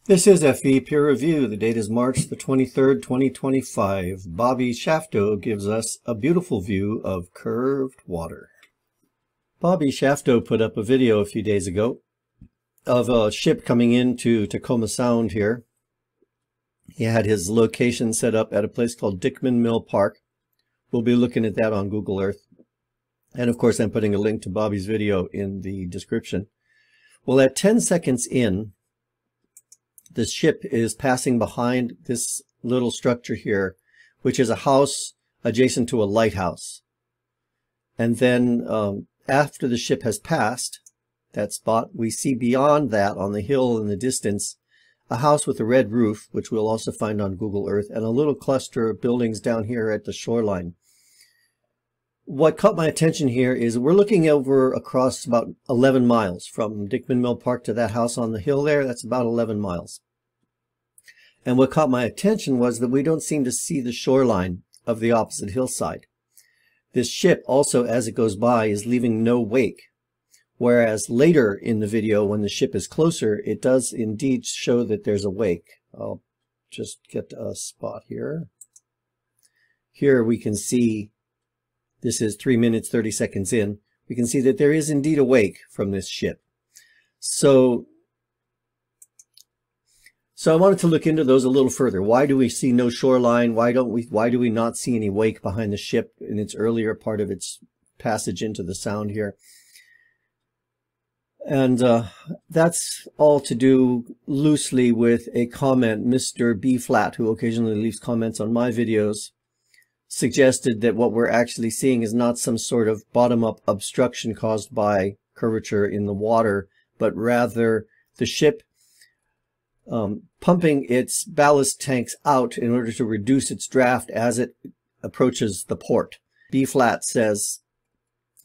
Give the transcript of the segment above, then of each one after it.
This is FE Peer Review. The date is March the 23rd, 2025. Bobby Shafto gives us a beautiful view of curved water. Bobby Shafto put up a video a few days ago of a ship coming into Tacoma Sound here. He had his location set up at a place called Dickman Mill Park. We'll be looking at that on Google Earth. And of course, I'm putting a link to Bobby's video in the description. Well, at 10 seconds in, the ship is passing behind this little structure here, which is a house adjacent to a lighthouse. And then after the ship has passed that spot, we see beyond that on the hill in the distance a house with a red roof, which we'll also find on Google Earth, and a little cluster of buildings down here at the shoreline. What caught my attention here is we're looking over across about 11 miles from Dickman Mill Park to that house on the hill there. That's about 11 miles. And what caught my attention was that we don't seem to see the shoreline of the opposite hillside. This ship also, as it goes by, is leaving no wake. Whereas later in the video, when the ship is closer, it does indeed show that there's a wake. I'll just get a spot here. Here we can see, this is 3 minutes, 30 seconds in. We can see that there is indeed a wake from this ship. So I wanted to look into those a little further. Why do we see no shoreline? Why do we not see any wake behind the ship in its earlier part of its passage into the sound here? And that's all to do loosely with a comment Mr. B Flat, who occasionally leaves comments on my videos, suggested that what we're actually seeing is not some sort of bottom-up obstruction caused by curvature in the water, but rather the ship pumping its ballast tanks out in order to reduce its draft as it approaches the port. B Flat says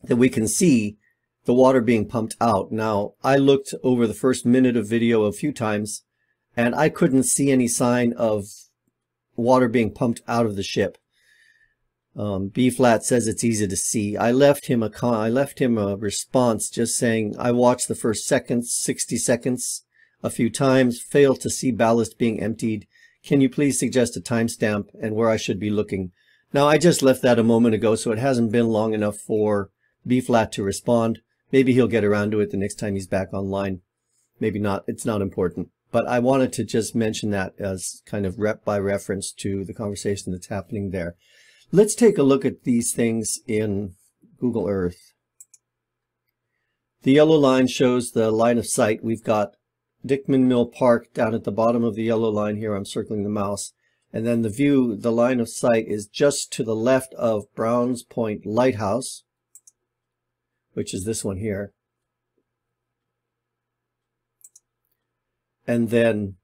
that we can see the water being pumped out. Now, I looked over the first minute of video a few times, and I couldn't see any sign of water being pumped out of the ship. B Flat says it's easy to see. I left him a response just saying I watched the first 60 seconds a few times, failed to see ballast being emptied. Can you please suggest a timestamp and where I should be looking? Now, I just left that a moment ago, so it hasn't been long enough for B Flat to respond. Maybe he'll get around to it the next time he's back online. Maybe not. It's not important. But I wanted to just mention that as kind of by reference to the conversation that's happening there. Let's take a look at these things in Google Earth. The yellow line shows the line of sight. We've got Dickman Mill Park down at the bottom of the yellow line here. I'm circling the mouse. And then the line of sight is just to the left of Browns Point Lighthouse, which is this one here. And then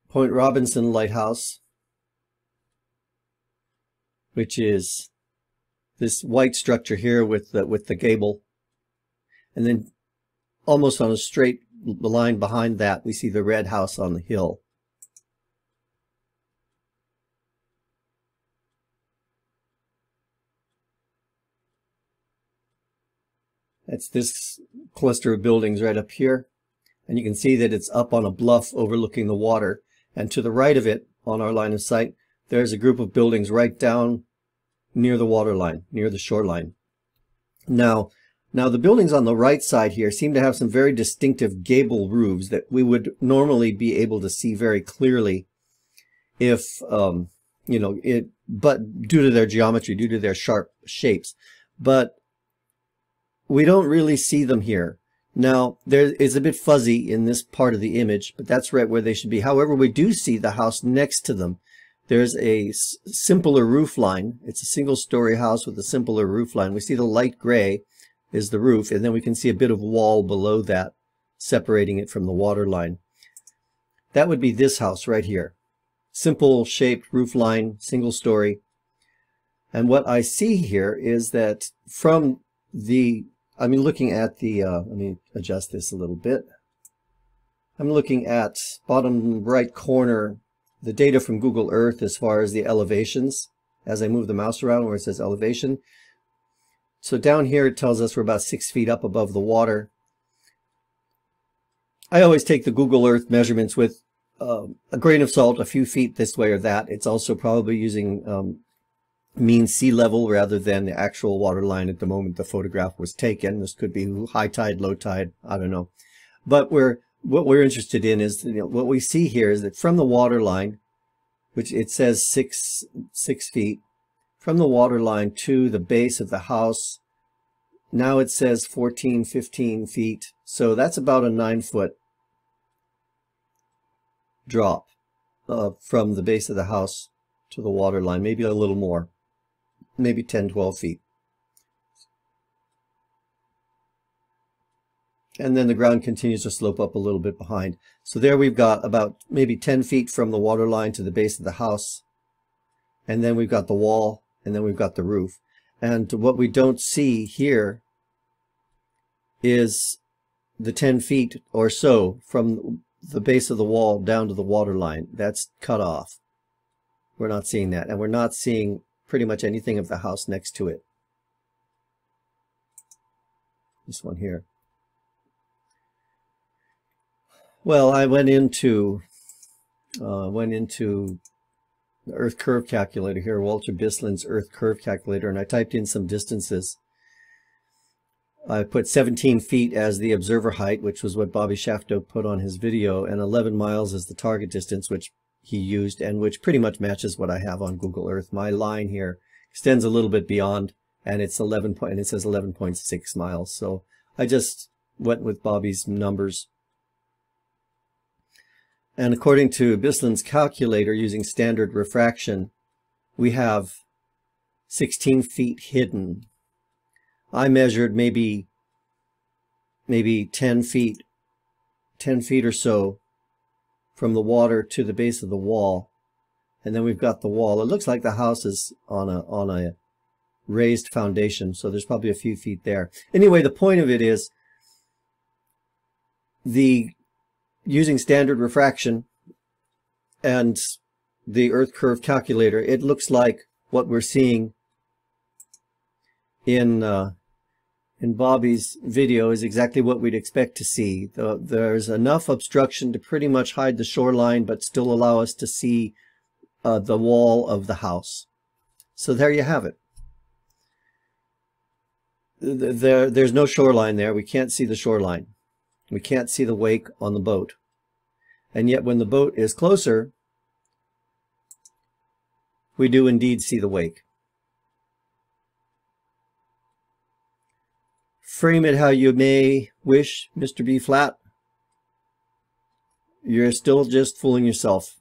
Point Robinson Lighthouse, which is this white structure here with the gable. And then almost on a straight line behind that, we see the red house on the hill. That's this cluster of buildings right up here. And you can see that it's up on a bluff overlooking the water. And to the right of it, on our line of sight, there's a group of buildings right down near the waterline, near the shoreline. Now the buildings on the right side here seem to have some very distinctive gable roofs that we would normally be able to see very clearly if, but due to their geometry, due to their sharp shapes. But we don't really see them here. Now, there is a bit fuzzy in this part of the image, but that's right where they should be. However, we do see the house next to them. There's a simpler roof line. It's a single-story house with a simpler roof line. We see the light gray is the roof, and then we can see a bit of wall below that, separating it from the water line. That would be this house right here. Simple shaped roof line, single story. And what I see here is that from looking at the, let me adjust this a little bit. I'm looking at bottom right corner, the data from Google Earth as far as the elevations, as I move the mouse around where it says elevation. So down here it tells us we're about 6 feet up above the water. I always take the Google Earth measurements with a grain of salt, a few feet this way or that. It's also probably using mean sea level rather than the actual water line at the moment the photograph was taken. This could be high tide, low tide, I don't know. But what we're interested in is, what we see here is that from the water line, which it says six feet, from the water line to the base of the house, now it says 14, 15 feet. So that's about a 9-foot drop from the base of the house to the water line, maybe a little more, maybe 10, 12 feet. And then the ground continues to slope up a little bit behind. So there we've got about maybe 10 feet from the water line to the base of the house. And then we've got the wall, and then we've got the roof. And what we don't see here is the 10 feet or so from the base of the wall down to the water line. That's cut off. We're not seeing that. And we're not seeing pretty much anything of the house next to it. This one here. Well, I went into the Earth Curve Calculator here, Walter Bislin's Earth Curve Calculator, and I typed in some distances. I put 17 feet as the observer height, which was what Bobby Shafto put on his video, and 11 miles as the target distance, which he used, and which pretty much matches what I have on Google Earth. My line here extends a little bit beyond, and it's 11 and it says 11.6 miles. So I just went with Bobby's numbers. And according to Bislin's calculator, using standard refraction, we have 16 feet hidden. I measured maybe 10 feet or so from the water to the base of the wall. And then we've got the wall. It looks like the house is on a raised foundation, so there's probably a few feet there. Anyway, the point of it is, using standard refraction and the Earth Curve Calculator, it looks like what we're seeing in Bobby's video is exactly what we'd expect to see. There's enough obstruction to pretty much hide the shoreline, but still allow us to see the wall of the house. So there you have it. There's no shoreline there. We can't see the shoreline. We can't see the wake on the boat. And yet when the boat is closer, we do indeed see the wake. Frame it how you may wish, Mr. B. Flat. You're still just fooling yourself.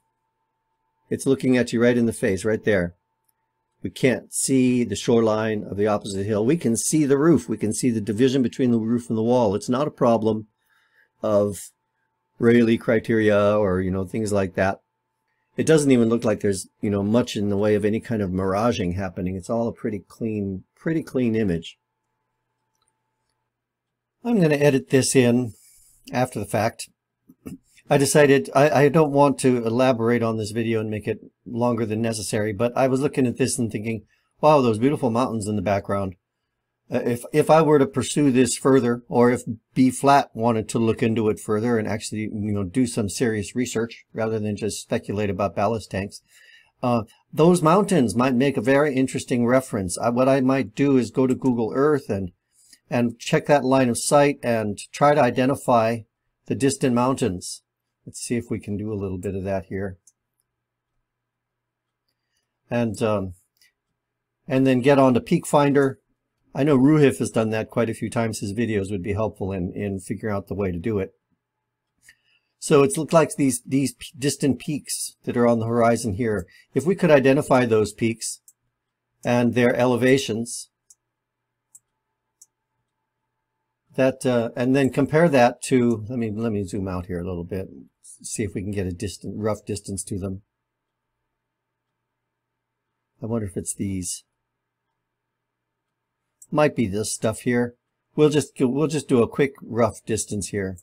It's looking at you right in the face, right there. We can't see the shoreline of the opposite hill. We can see the roof. We can see the division between the roof and the wall. It's not a problem of Rayleigh criteria or, things like that. It doesn't even look like there's, much in the way of any kind of miraging happening. It's all a pretty clean image. I'm going to edit this in after the fact. I decided I don't want to elaborate on this video and make it longer than necessary, but I was looking at this and thinking, wow, those beautiful mountains in the background. If I were to pursue this further, or if B. Flat wanted to look into it further and actually, do some serious research rather than just speculate about ballast tanks, those mountains might make a very interesting reference. What I might do is go to Google Earth and check that line of sight and try to identify the distant mountains. Let's see if we can do a little bit of that here. And then get on to Peak Finder. I know Ruhif has done that quite a few times. His videos would be helpful in figuring out the way to do it. So it looks like these distant peaks that are on the horizon here. If we could identify those peaks and their elevations, and then compare that to, let me zoom out here a little bit, see if we can get a rough distance to them. I wonder if it's these. Might be this stuff here. We'll just do a quick rough distance here.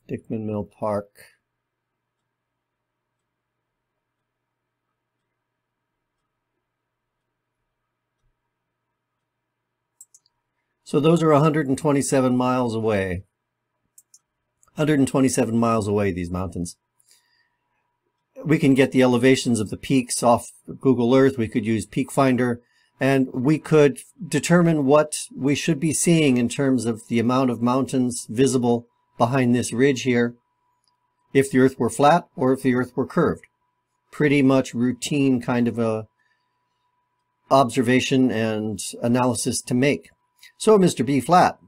Dickman Mill Park. So those are 127 miles away. 127 miles away, these mountains. We can get the elevations of the peaks off Google Earth. We could use Peak Finder, and we could determine what we should be seeing in terms of the amount of mountains visible behind this ridge here, if the Earth were flat or if the Earth were curved. Pretty much routine kind of a observation and analysis to make. So, Mr. B Flat,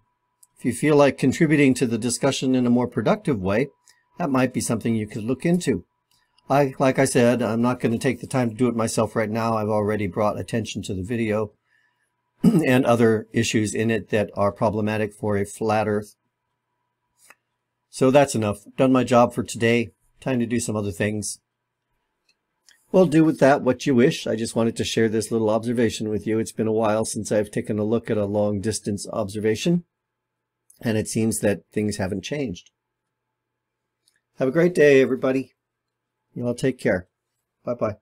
if you feel like contributing to the discussion in a more productive way, that might be something you could look into. Like I said, I'm not going to take the time to do it myself right now. I've already brought attention to the video and other issues in it that are problematic for a flat Earth. So that's enough. Done my job for today. Time to do some other things. Well, do with that what you wish. I just wanted to share this little observation with you. It's been a while since I've taken a look at a long distance observation, and it seems that things haven't changed. Have a great day, everybody. You all take care. Bye-bye.